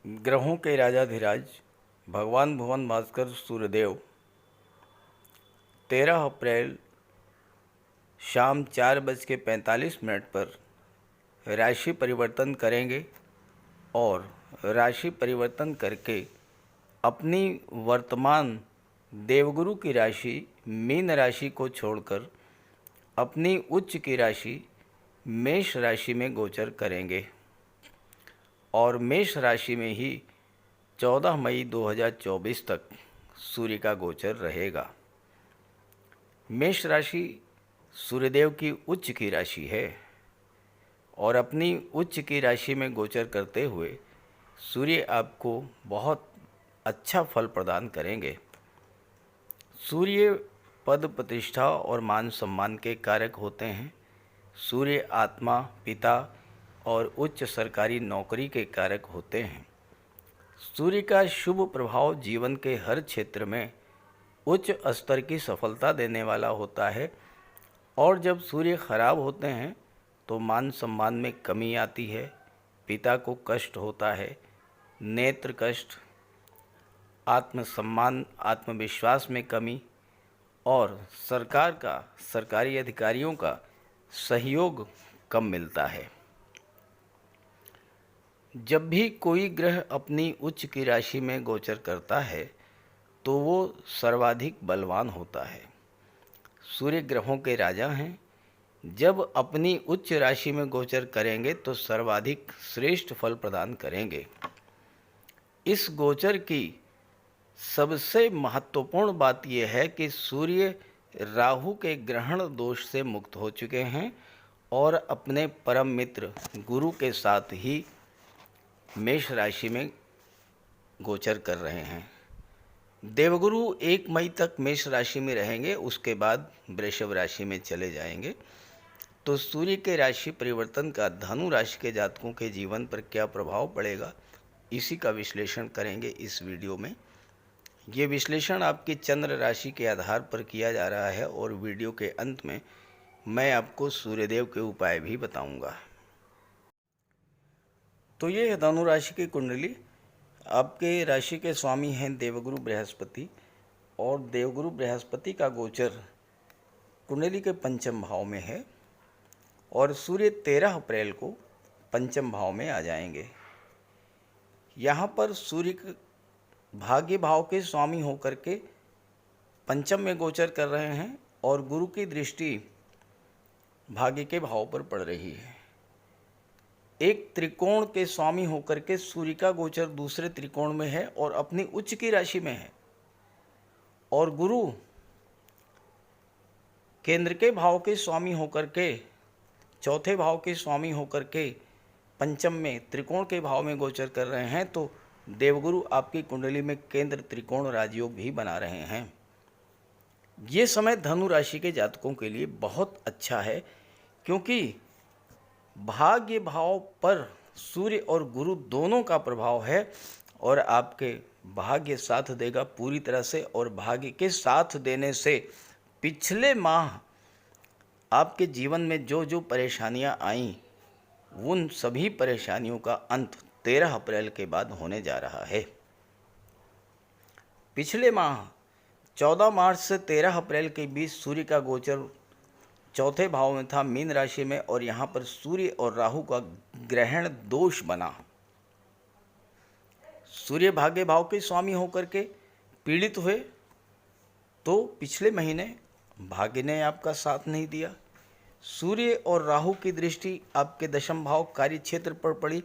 ग्रहों के राजाधिराज भगवान भुवन भास्कर सूर्यदेव 13 अप्रैल शाम 4:45 पर राशि परिवर्तन करेंगे और राशि परिवर्तन करके अपनी वर्तमान देवगुरु की राशि मीन राशि को छोड़कर अपनी उच्च की राशि मेष राशि में गोचर करेंगे और मेष राशि में ही 14 मई 2024 तक सूर्य का गोचर रहेगा। मेष राशि सूर्यदेव की उच्च की राशि है और अपनी उच्च की राशि में गोचर करते हुए सूर्य आपको बहुत अच्छा फल प्रदान करेंगे। सूर्य पद प्रतिष्ठा और मान सम्मान के कारक होते हैं। सूर्य आत्मा, पिता और उच्च सरकारी नौकरी के कारक होते हैं। सूर्य का शुभ प्रभाव जीवन के हर क्षेत्र में उच्च स्तर की सफलता देने वाला होता है और जब सूर्य खराब होते हैं तो मान सम्मान में कमी आती है, पिता को कष्ट होता है, नेत्र कष्ट, आत्मसम्मान आत्मविश्वास में कमी और सरकारी अधिकारियों का सहयोग कम मिलता है। जब भी कोई ग्रह अपनी उच्च की राशि में गोचर करता है तो वो सर्वाधिक बलवान होता है। सूर्य ग्रहों के राजा हैं। जब अपनी उच्च राशि में गोचर करेंगे तो सर्वाधिक श्रेष्ठ फल प्रदान करेंगे। इस गोचर की सबसे महत्वपूर्ण बात यह है कि सूर्य राहु के ग्रहण दोष से मुक्त हो चुके हैं और अपने परम मित्र गुरु के साथ ही मेष राशि में गोचर कर रहे हैं। देवगुरु 1 मई तक मेष राशि में रहेंगे, उसके बाद वृषभ राशि में चले जाएंगे। तो सूर्य के राशि परिवर्तन का धनु राशि के जातकों के जीवन पर क्या प्रभाव पड़ेगा, इसी का विश्लेषण करेंगे इस वीडियो में। ये विश्लेषण आपकी चंद्र राशि के आधार पर किया जा रहा है और वीडियो के अंत में मैं आपको सूर्यदेव के उपाय भी बताऊंगा। तो ये है धनु राशि की कुंडली। आपके राशि के स्वामी हैं देवगुरु बृहस्पति और देवगुरु बृहस्पति का गोचर कुंडली के पंचम भाव में है और सूर्य 13 अप्रैल को पंचम भाव में आ जाएंगे। यहाँ पर सूर्य भाग्य भाव के स्वामी होकर के पंचम में गोचर कर रहे हैं और गुरु की दृष्टि भाग्य के भाव पर पड़ रही है। एक त्रिकोण के स्वामी होकर के सूर्य का गोचर दूसरे त्रिकोण में है और अपनी उच्च की राशि में है और गुरु केंद्र के भाव के स्वामी होकर के चौथे भाव के स्वामी होकर के पंचम में त्रिकोण के भाव में गोचर कर रहे हैं। तो देवगुरु आपकी कुंडली में केंद्र त्रिकोण राजयोग भी बना रहे हैं। ये समय धनु राशि के जातकों के लिए बहुत अच्छा है क्योंकि भाग्य भाव पर सूर्य और गुरु दोनों का प्रभाव है और आपके भाग्य साथ देगा पूरी तरह से। और भाग्य के साथ देने से पिछले माह आपके जीवन में जो जो परेशानियां आईं उन सभी परेशानियों का अंत 13 अप्रैल के बाद होने जा रहा है। पिछले माह 14 मार्च से 13 अप्रैल के बीच सूर्य का गोचर चौथे भाव में था मीन राशि में और यहाँ पर सूर्य और राहु का ग्रहण दोष बना। सूर्य भाग्य भाव के स्वामी होकर के पीड़ित हुए तो पिछले महीने भाग्य ने आपका साथ नहीं दिया। सूर्य और राहु की दृष्टि आपके दशम भाव कार्य क्षेत्र पर पड़ी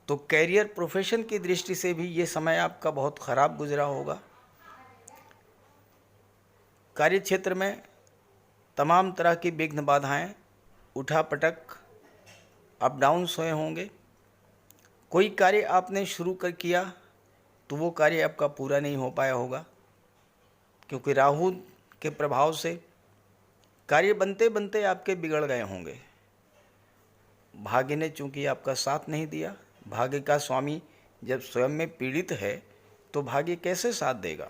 तो कैरियर प्रोफेशन की दृष्टि से भी ये समय आपका बहुत खराब गुजरा होगा। कार्य क्षेत्र में तमाम तरह की विघ्न बाधाएं, उठापटक, अप डाउन्स हुए होंगे। कोई कार्य आपने शुरू कर किया तो वो कार्य आपका पूरा नहीं हो पाया होगा क्योंकि राहु के प्रभाव से कार्य बनते बनते आपके बिगड़ गए होंगे। भाग्य ने चूंकि आपका साथ नहीं दिया, भाग्य का स्वामी जब स्वयं में पीड़ित है तो भाग्य कैसे साथ देगा।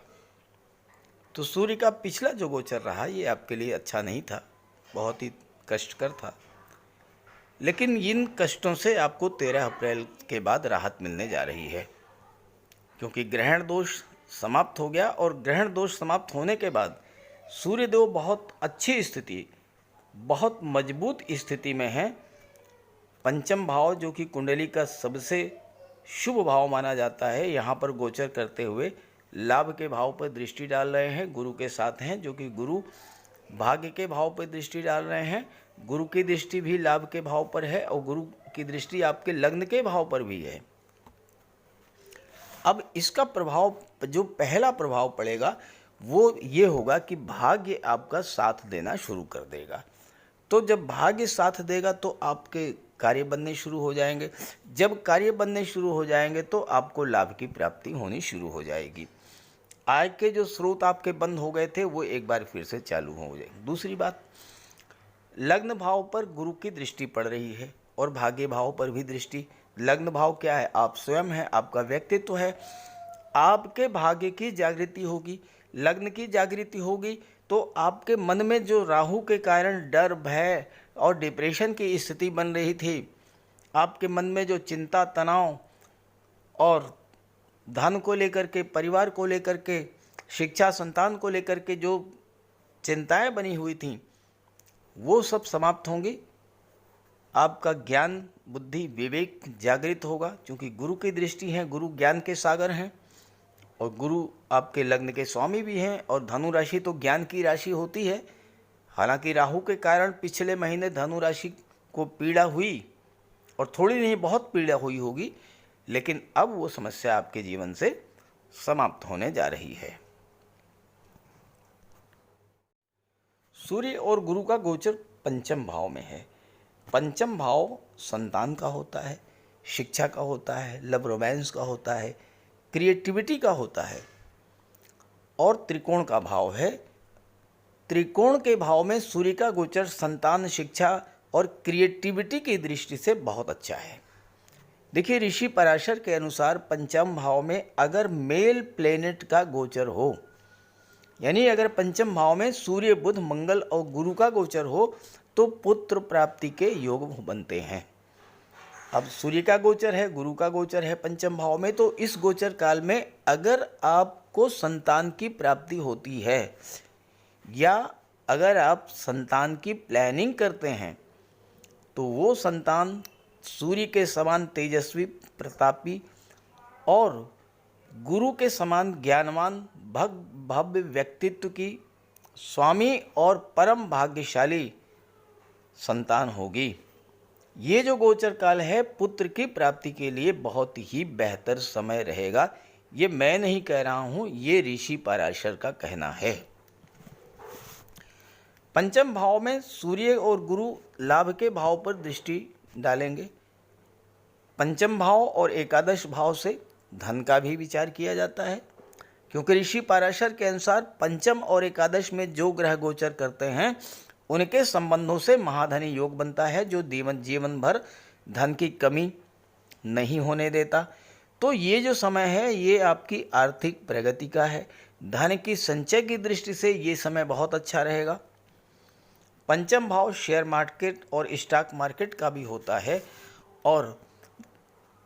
तो सूर्य का पिछला जो गोचर रहा ये आपके लिए अच्छा नहीं था, बहुत ही कष्टकर था। लेकिन इन कष्टों से आपको 13 अप्रैल के बाद राहत मिलने जा रही है, क्योंकि ग्रहण दोष समाप्त हो गया। और ग्रहण दोष समाप्त होने के बाद सूर्यदेव बहुत अच्छी स्थिति, बहुत मजबूत स्थिति में है। पंचम भाव जो कि कुंडली का सबसे शुभ भाव माना जाता है, यहाँ पर गोचर करते हुए लाभ के भाव पर दृष्टि डाल रहे हैं, गुरु के साथ हैं, जो कि गुरु भाग्य के भाव पर दृष्टि डाल रहे हैं। गुरु की दृष्टि भी लाभ के भाव पर है और गुरु की दृष्टि आपके लग्न के भाव पर भी है। अब इसका प्रभाव, जो पहला प्रभाव पड़ेगा वो ये होगा कि भाग्य आपका साथ देना शुरू कर देगा। तो जब भाग्य साथ देगा तो आपके कार्य बनने शुरू हो जाएंगे। जब कार्य बनने शुरू हो जाएंगे तो आपको लाभ की प्राप्ति होनी शुरू हो जाएगी। आय के जो स्रोत आपके बंद हो गए थे वो एक बार फिर से चालू हो जाएंगे। दूसरी बात, लग्न भाव पर गुरु की दृष्टि पड़ रही है और भाग्य भाव पर भी दृष्टि। लग्न भाव क्या है? आप स्वयं हैं, आपका व्यक्तित्व है। आपके भाग्य की जागृति होगी, लग्न की जागृति होगी, तो आपके मन में जो राहु के कारण डर, भय और डिप्रेशन की स्थिति बन रही थी, आपके मन में जो चिंता, तनाव और धन को लेकर के, परिवार को लेकर के, शिक्षा, संतान को लेकर के जो चिंताएं बनी हुई थीं, वो सब समाप्त होंगी। आपका ज्ञान, बुद्धि, विवेक जागृत होगा, क्योंकि गुरु की दृष्टि है, गुरु ज्ञान के सागर हैं और गुरु आपके लग्न के स्वामी भी हैं। और धनु राशि तो ज्ञान की राशि होती है। हालांकि राहु के कारण पिछले महीने धनु राशि को पीड़ा हुई, और थोड़ी नहीं बहुत पीड़ा हुई होगी, लेकिन अब वो समस्या आपके जीवन से समाप्त होने जा रही है। सूर्य और गुरु का गोचर पंचम भाव में है। पंचम भाव संतान का होता है, शिक्षा का होता है, लव रोमांस का होता है, क्रिएटिविटी का होता है, और त्रिकोण का भाव है। त्रिकोण के भाव में सूर्य का गोचर संतान, शिक्षा और क्रिएटिविटी की दृष्टि से बहुत अच्छा है। देखिए, ऋषि पराशर के अनुसार पंचम भाव में अगर मेल प्लेनेट का गोचर हो, यानी अगर पंचम भाव में सूर्य, बुध, मंगल और गुरु का गोचर हो, तो पुत्र प्राप्ति के योग बनते हैं। अब सूर्य का गोचर है, गुरु का गोचर है पंचम भाव में, तो इस गोचर काल में अगर आपको संतान की प्राप्ति होती है या अगर आप संतान की प्लानिंग करते हैं, तो वो संतान सूर्य के समान तेजस्वी, प्रतापी और गुरु के समान ज्ञानवान, भव्य व्यक्तित्व की स्वामी और परम भाग्यशाली संतान होगी। ये जो गोचर काल है पुत्र की प्राप्ति के लिए बहुत ही बेहतर समय रहेगा। ये मैं नहीं कह रहा हूँ, ये ऋषि पराशर का कहना है। पंचम भाव में सूर्य और गुरु लाभ के भाव पर दृष्टि डालेंगे। पंचम भाव और एकादश भाव से धन का भी विचार किया जाता है, क्योंकि ऋषि पराशर के अनुसार पंचम और एकादश में जो ग्रह गोचर करते हैं उनके संबंधों से महाधनी योग बनता है, जो जीवन भर धन की कमी नहीं होने देता। तो ये जो समय है ये आपकी आर्थिक प्रगति का है। धन की संचय की दृष्टि से ये समय बहुत अच्छा रहेगा। पंचम भाव शेयर मार्केट और स्टॉक मार्केट का भी होता है, और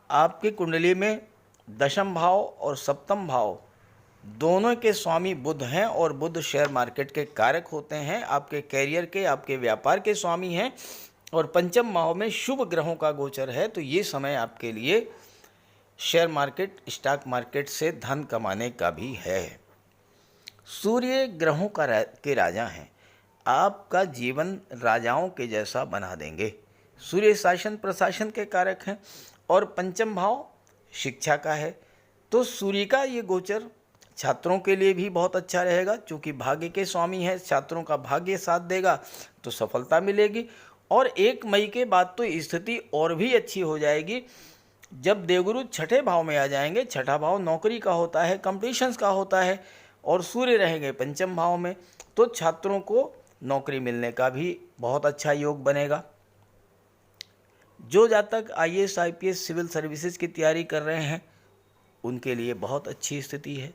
आपकी कुंडली में दशम भाव और सप्तम भाव दोनों के स्वामी बुध हैं, और बुध शेयर मार्केट के कारक होते हैं, आपके कैरियर के, आपके व्यापार के स्वामी हैं। और पंचम भाव में शुभ ग्रहों का गोचर है, तो ये समय आपके लिए शेयर मार्केट, स्टॉक मार्केट से धन कमाने का भी है। सूर्य ग्रहों के राजा हैं, आपका जीवन राजाओं के जैसा बना देंगे। सूर्य शासन प्रशासन के कारक हैं और पंचम भाव शिक्षा का है। तो सूर्य का ये गोचर छात्रों के लिए भी बहुत अच्छा रहेगा, क्योंकि भाग्य के स्वामी है। छात्रों का भाग्य साथ देगा तो सफलता मिलेगी। और 1 मई के बाद तो स्थिति और भी अच्छी हो जाएगी, जब देवगुरु छठे भाव में आ जाएंगे। छठा भाव नौकरी का होता है, कंपटीशंस का होता है, और सूर्य रहेंगे पंचम भाव में, तो छात्रों को नौकरी मिलने का भी बहुत अच्छा योग बनेगा। जो जातक IAS, IPS, सिविल सर्विसेज की तैयारी कर रहे हैं उनके लिए बहुत अच्छी स्थिति है।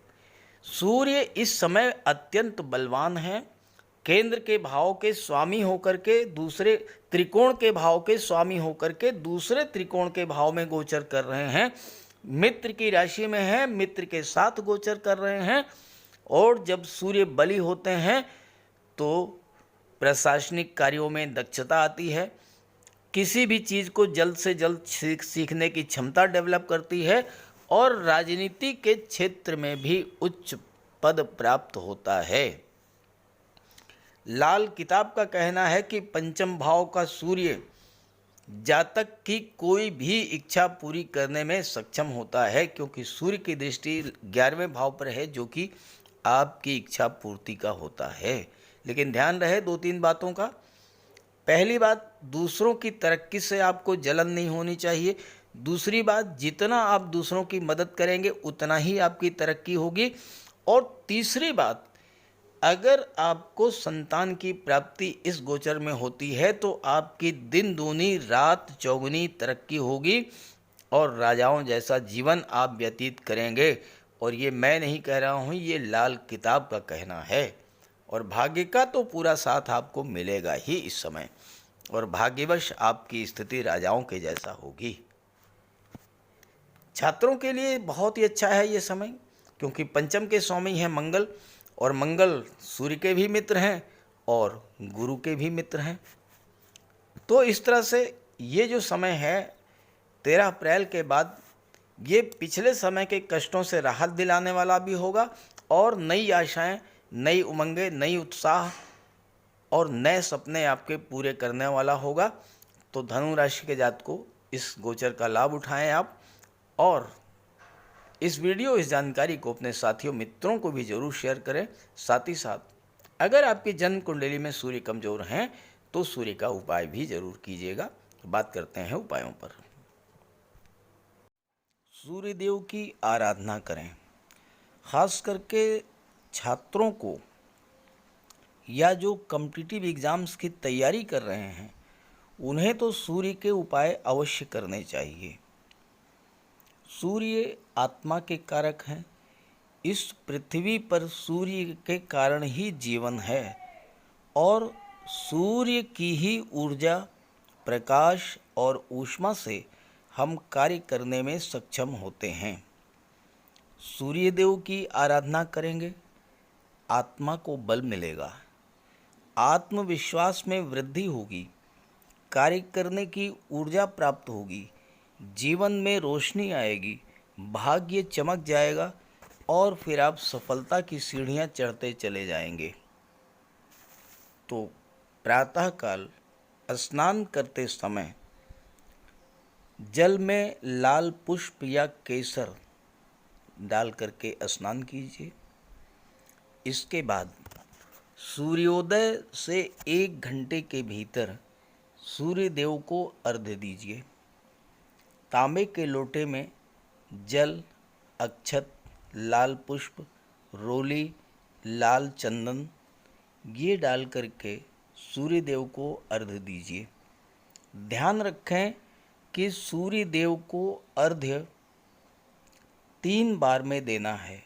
सूर्य इस समय अत्यंत बलवान है केंद्र के भाव के स्वामी होकर के दूसरे त्रिकोण के भाव के स्वामी होकर के दूसरे त्रिकोण के भाव में गोचर कर रहे हैं। मित्र की राशि में है, मित्र के साथ गोचर कर रहे हैं। और जब सूर्य बली होते हैं तो प्रशासनिक कार्यों में दक्षता आती है, किसी भी चीज़ को जल्द से जल्द सीखने की क्षमता डेवलप करती है और राजनीति के क्षेत्र में भी उच्च पद प्राप्त होता है। लाल किताब का कहना है कि पंचम भाव का सूर्य जातक की कोई भी इच्छा पूरी करने में सक्षम होता है, क्योंकि सूर्य की दृष्टि 11वें भाव पर है जो कि आपकी इच्छा पूर्ति का होता है। लेकिन ध्यान रहे 2-3 बातों का। पहली बात, दूसरों की तरक्की से आपको जलन नहीं होनी चाहिए। दूसरी बात, जितना आप दूसरों की मदद करेंगे उतना ही आपकी तरक्की होगी। और तीसरी बात, अगर आपको संतान की प्राप्ति इस गोचर में होती है तो आपकी दिन दूनी रात चौगुनी तरक्की होगी और राजाओं जैसा जीवन आप व्यतीत करेंगे। और ये मैं नहीं कह रहा हूँ, ये लाल किताब का कहना है। और भाग्य का तो पूरा साथ आपको मिलेगा ही इस समय, और भाग्यवश आपकी स्थिति राजाओं के जैसा होगी। छात्रों के लिए बहुत ही अच्छा है ये समय, क्योंकि पंचम के स्वामी हैं मंगल, और मंगल सूर्य के भी मित्र हैं और गुरु के भी मित्र हैं। तो इस तरह से ये जो समय है 13 अप्रैल के बाद, ये पिछले समय के कष्टों से राहत दिलाने वाला भी होगा और नई आशाएं, नई उमंगें, नई उत्साह और नए सपने आपके पूरे करने वाला होगा। तो धनु राशि के जातक को इस गोचर का लाभ उठाएं आप, और इस जानकारी को अपने साथियों मित्रों को भी जरूर शेयर करें। साथ ही साथ अगर आपकी जन्म कुंडली में सूर्य कमजोर हैं तो सूर्य का उपाय भी जरूर कीजिएगा। बात करते हैं उपायों पर। सूर्य देव की आराधना करें। खास करके छात्रों को या जो कॉम्पिटिटिव एग्ज़ाम्स की तैयारी कर रहे हैं उन्हें तो सूर्य के उपाय अवश्य करने चाहिए। सूर्य आत्मा के कारक हैं। इस पृथ्वी पर सूर्य के कारण ही जीवन है और सूर्य की ही ऊर्जा, प्रकाश और ऊष्मा से हम कार्य करने में सक्षम होते हैं। सूर्य देव की आराधना करेंगे, आत्मा को बल मिलेगा, आत्मविश्वास में वृद्धि होगी, कार्य करने की ऊर्जा प्राप्त होगी, जीवन में रोशनी आएगी, भाग्य चमक जाएगा और फिर आप सफलता की सीढ़ियां चढ़ते चले जाएंगे। तो प्रातःकाल स्नान करते समय जल में लाल पुष्प या केसर डाल करके स्नान कीजिए। इसके बाद सूर्योदय से 1 घंटे के भीतर सूर्य देव को अर्घ्य दीजिए। तांबे के लोटे में जल, अक्षत, लाल पुष्प, रोली, लाल चंदन ये डाल करके सूर्य देव को अर्घ्य दीजिए। ध्यान रखें कि सूर्य देव को अर्घ्य 3 बार में देना है।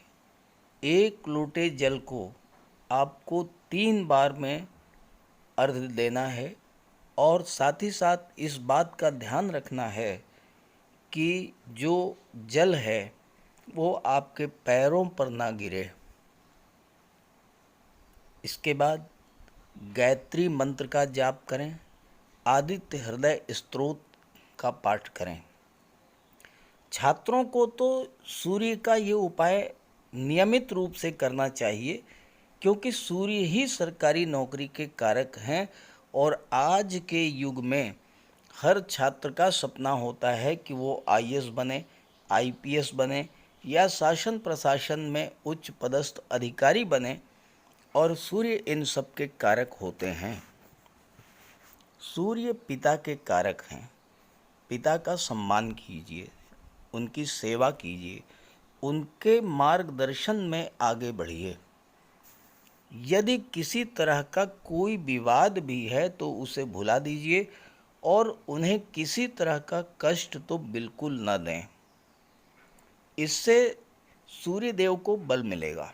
1 लोटे जल को आपको 3 बार में अर्घ्य देना है और साथ ही साथ इस बात का ध्यान रखना है कि जो जल है वो आपके पैरों पर ना गिरे। इसके बाद गायत्री मंत्र का जाप करें, आदित्य हृदय स्तोत्र का पाठ करें। छात्रों को तो सूर्य का ये उपाय नियमित रूप से करना चाहिए, क्योंकि सूर्य ही सरकारी नौकरी के कारक हैं और आज के युग में हर छात्र का सपना होता है कि वो आईएएस बने, आईपीएस बने या शासन प्रशासन में उच्च पदस्थ अधिकारी बने, और सूर्य इन सब के कारक होते हैं। सूर्य पिता के कारक हैं। पिता का सम्मान कीजिए, उनकी सेवा कीजिए, उनके मार्गदर्शन में आगे बढ़िए। यदि किसी तरह का कोई विवाद भी है तो उसे भुला दीजिए और उन्हें किसी तरह का कष्ट तो बिल्कुल न दें। इससे सूर्य देव को बल मिलेगा।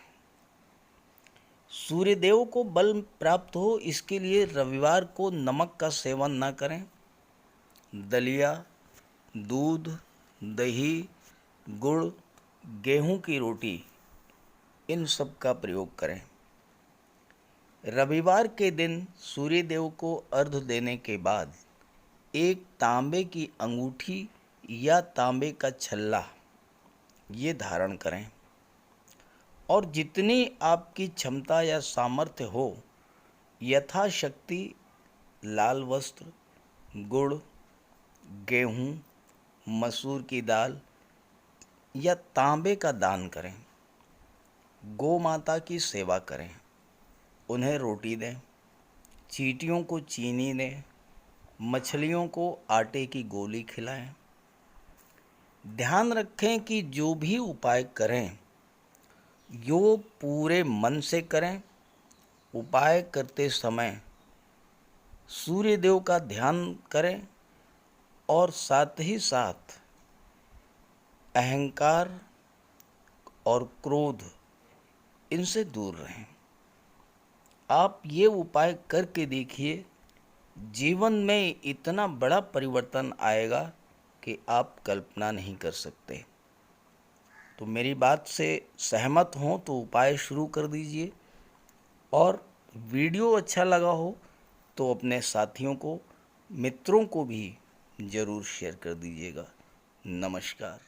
सूर्यदेव को बल प्राप्त हो इसके लिए रविवार को नमक का सेवन न करें। दलिया, दूध, दही, गुड़, गेहूं की रोटी, इन सब का प्रयोग करें। रविवार के दिन सूर्यदेव को अर्घ्य देने के बाद एक तांबे की अंगूठी या तांबे का छल्ला ये धारण करें और जितनी आपकी क्षमता या सामर्थ्य हो यथाशक्ति लाल वस्त्र, गुड़, गेहूं, मसूर की दाल या तांबे का दान करें। गौ माता की सेवा करें, उन्हें रोटी दें, चींटियों को चीनी दें, मछलियों को आटे की गोली खिलाएं। ध्यान रखें कि जो भी उपाय करें यो पूरे मन से करें। उपाय करते समय सूर्यदेव का ध्यान करें और साथ ही साथ अहंकार और क्रोध इनसे दूर रहें। आप ये उपाय करके देखिए, जीवन में इतना बड़ा परिवर्तन आएगा कि आप कल्पना नहीं कर सकते। तो मेरी बात से सहमत हों तो उपाय शुरू कर दीजिए और वीडियो अच्छा लगा हो तो अपने साथियों को, मित्रों को भी ज़रूर शेयर कर दीजिएगा। नमस्कार।